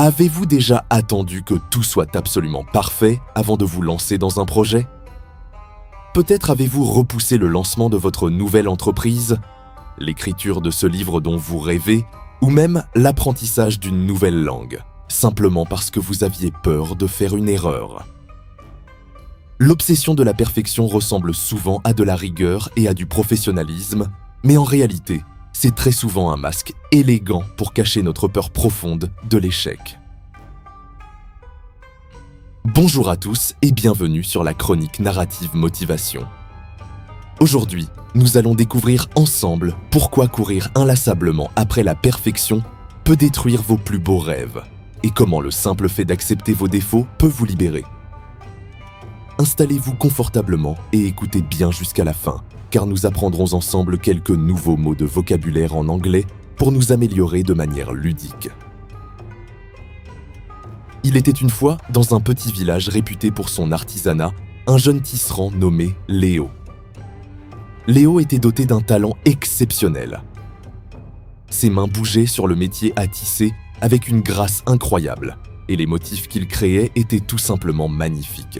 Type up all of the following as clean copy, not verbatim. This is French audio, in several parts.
Avez-vous déjà attendu que tout soit absolument parfait avant de vous lancer dans un projet? Peut-être avez-vous repoussé le lancement de votre nouvelle entreprise, l'écriture de ce livre dont vous rêvez, ou même l'apprentissage d'une nouvelle langue, simplement parce que vous aviez peur de faire une erreur. L'obsession de la perfection ressemble souvent à de la rigueur et à du professionnalisme, mais en réalité, c'est très souvent un masque élégant pour cacher notre peur profonde de l'échec. Bonjour à tous et bienvenue sur la chronique narrative motivation. Aujourd'hui, nous allons découvrir ensemble pourquoi courir inlassablement après la perfection peut détruire vos plus beaux rêves et comment le simple fait d'accepter vos défauts peut vous libérer. Installez-vous confortablement et écoutez bien jusqu'à la fin, car nous apprendrons ensemble quelques nouveaux mots de vocabulaire en anglais pour nous améliorer de manière ludique. Il était une fois, dans un petit village réputé pour son artisanat, un jeune tisserand nommé Léo. Léo était doté d'un talent exceptionnel. Ses mains bougeaient sur le métier à tisser avec une grâce incroyable, et les motifs qu'il créait étaient tout simplement magnifiques.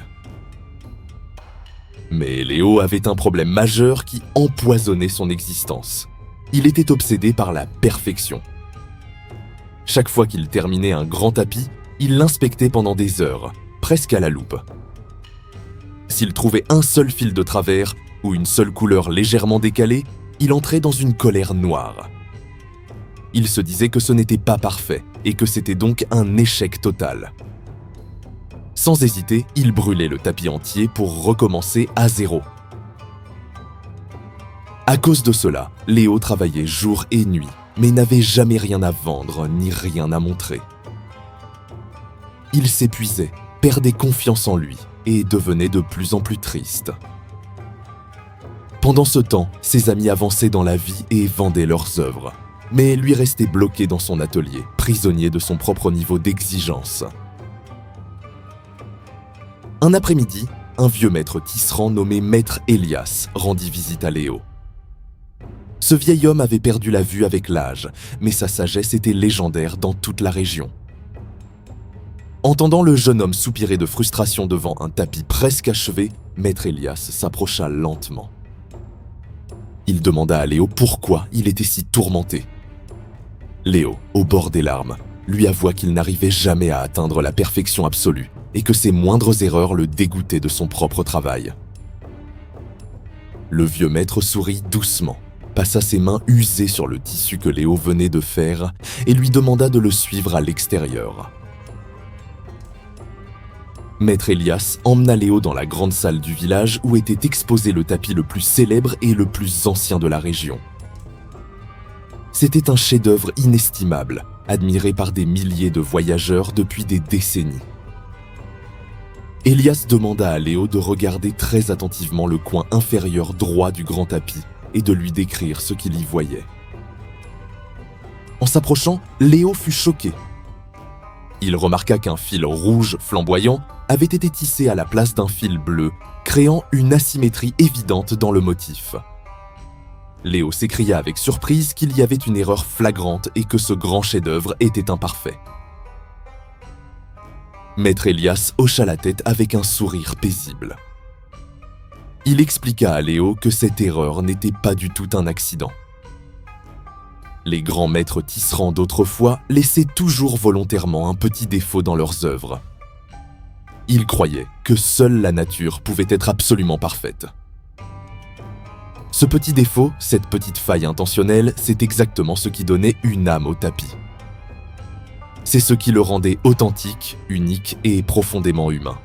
Mais Léo avait un problème majeur qui empoisonnait son existence. Il était obsédé par la perfection. Chaque fois qu'il terminait un grand tapis, il l'inspectait pendant des heures, presque à la loupe. S'il trouvait un seul fil de travers ou une seule couleur légèrement décalée, il entrait dans une colère noire. Il se disait que ce n'était pas parfait et que c'était donc un échec total. Sans hésiter, il brûlait le tapis entier pour recommencer à zéro. À cause de cela, Léo travaillait jour et nuit, mais n'avait jamais rien à vendre ni rien à montrer. Il s'épuisait, perdait confiance en lui et devenait de plus en plus triste. Pendant ce temps, ses amis avançaient dans la vie et vendaient leurs œuvres, mais lui restait bloqué dans son atelier, prisonnier de son propre niveau d'exigence. Un après-midi, un vieux maître tisserand nommé Maître Elias rendit visite à Léo. Ce vieil homme avait perdu la vue avec l'âge, mais sa sagesse était légendaire dans toute la région. Entendant le jeune homme soupirer de frustration devant un tapis presque achevé, Maître Elias s'approcha lentement. Il demanda à Léo pourquoi il était si tourmenté. Léo, au bord des larmes, lui avoua qu'il n'arrivait jamais à atteindre la perfection absolue et que ses moindres erreurs le dégoûtaient de son propre travail. Le vieux maître sourit doucement, passa ses mains usées sur le tissu que Léo venait de faire et lui demanda de le suivre à l'extérieur. Maître Elias emmena Léo dans la grande salle du village où était exposé le tapis le plus célèbre et le plus ancien de la région. C'était un chef-d'œuvre inestimable, admiré par des milliers de voyageurs depuis des décennies. Elias demanda à Léo de regarder très attentivement le coin inférieur droit du grand tapis et de lui décrire ce qu'il y voyait. En s'approchant, Léo fut choqué. Il remarqua qu'un fil rouge flamboyant avait été tissé à la place d'un fil bleu, créant une asymétrie évidente dans le motif. Léo s'écria avec surprise qu'il y avait une erreur flagrante et que ce grand chef-d'œuvre était imparfait. Maître Elias hocha la tête avec un sourire paisible. Il expliqua à Léo que cette erreur n'était pas du tout un accident. Les grands maîtres tisserands d'autrefois laissaient toujours volontairement un petit défaut dans leurs œuvres. Ils croyaient que seule la nature pouvait être absolument parfaite. Ce petit défaut, cette petite faille intentionnelle, c'est exactement ce qui donnait une âme au tapis. C'est ce qui le rendait authentique, unique et profondément humain.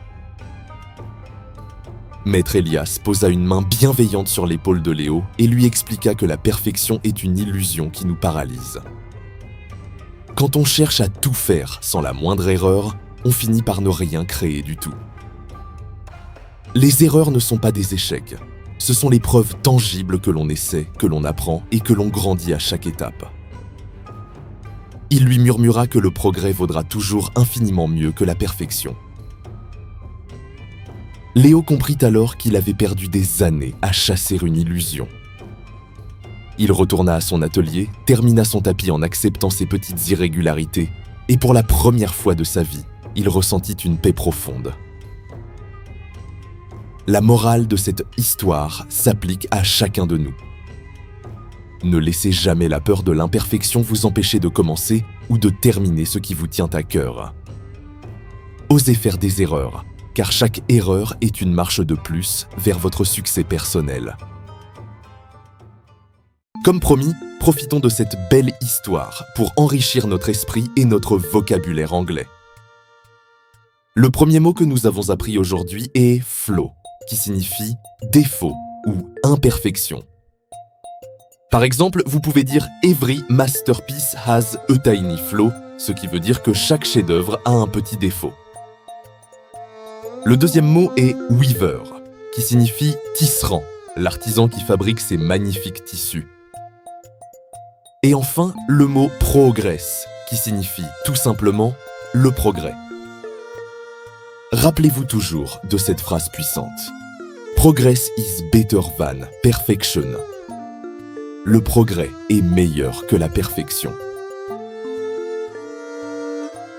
Maître Elias posa une main bienveillante sur l'épaule de Léo et lui expliqua que la perfection est une illusion qui nous paralyse. Quand on cherche à tout faire sans la moindre erreur, on finit par ne rien créer du tout. Les erreurs ne sont pas des échecs. Ce sont les preuves tangibles que l'on essaie, que l'on apprend et que l'on grandit à chaque étape. Il lui murmura que le progrès vaudra toujours infiniment mieux que la perfection. Léo comprit alors qu'il avait perdu des années à chasser une illusion. Il retourna à son atelier, termina son tapis en acceptant ses petites irrégularités Et pour la première fois de sa vie, il ressentit une paix profonde. La morale de cette histoire s'applique à chacun de nous. Ne laissez jamais la peur de l'imperfection vous empêcher de commencer ou de terminer ce qui vous tient à cœur. Osez faire des erreurs, car chaque erreur est une marche de plus vers votre succès personnel. Comme promis, profitons de cette belle histoire pour enrichir notre esprit et notre vocabulaire anglais. Le premier mot que nous avons appris aujourd'hui est « flaw », qui signifie « défaut » ou « imperfection ». Par exemple, vous pouvez dire « Every masterpiece has a tiny flaw », ce qui veut dire que chaque chef-d'œuvre a un petit défaut. Le deuxième mot est « weaver », qui signifie « tisserand », l'artisan qui fabrique ces magnifiques tissus. Et enfin, le mot « progress », qui signifie tout simplement « le progrès ». Rappelez-vous toujours de cette phrase puissante. Progress is better than perfection. Le progrès est meilleur que la perfection.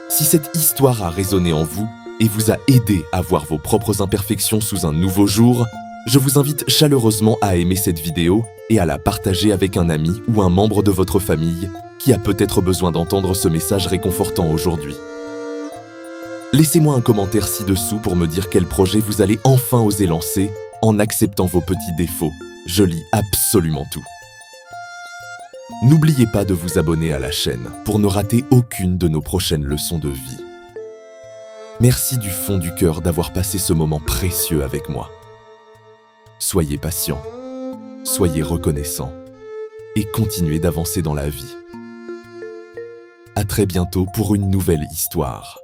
Si cette histoire a résonné en vous et vous a aidé à voir vos propres imperfections sous un nouveau jour, je vous invite chaleureusement à aimer cette vidéo et à la partager avec un ami ou un membre de votre famille qui a peut-être besoin d'entendre ce message réconfortant aujourd'hui. Laissez-moi un commentaire ci-dessous pour me dire quel projet vous allez enfin oser lancer en acceptant vos petits défauts. Je lis absolument tout. N'oubliez pas de vous abonner à la chaîne pour ne rater aucune de nos prochaines leçons de vie. Merci du fond du cœur d'avoir passé ce moment précieux avec moi. Soyez patient, soyez reconnaissant et continuez d'avancer dans la vie. À très bientôt pour une nouvelle histoire.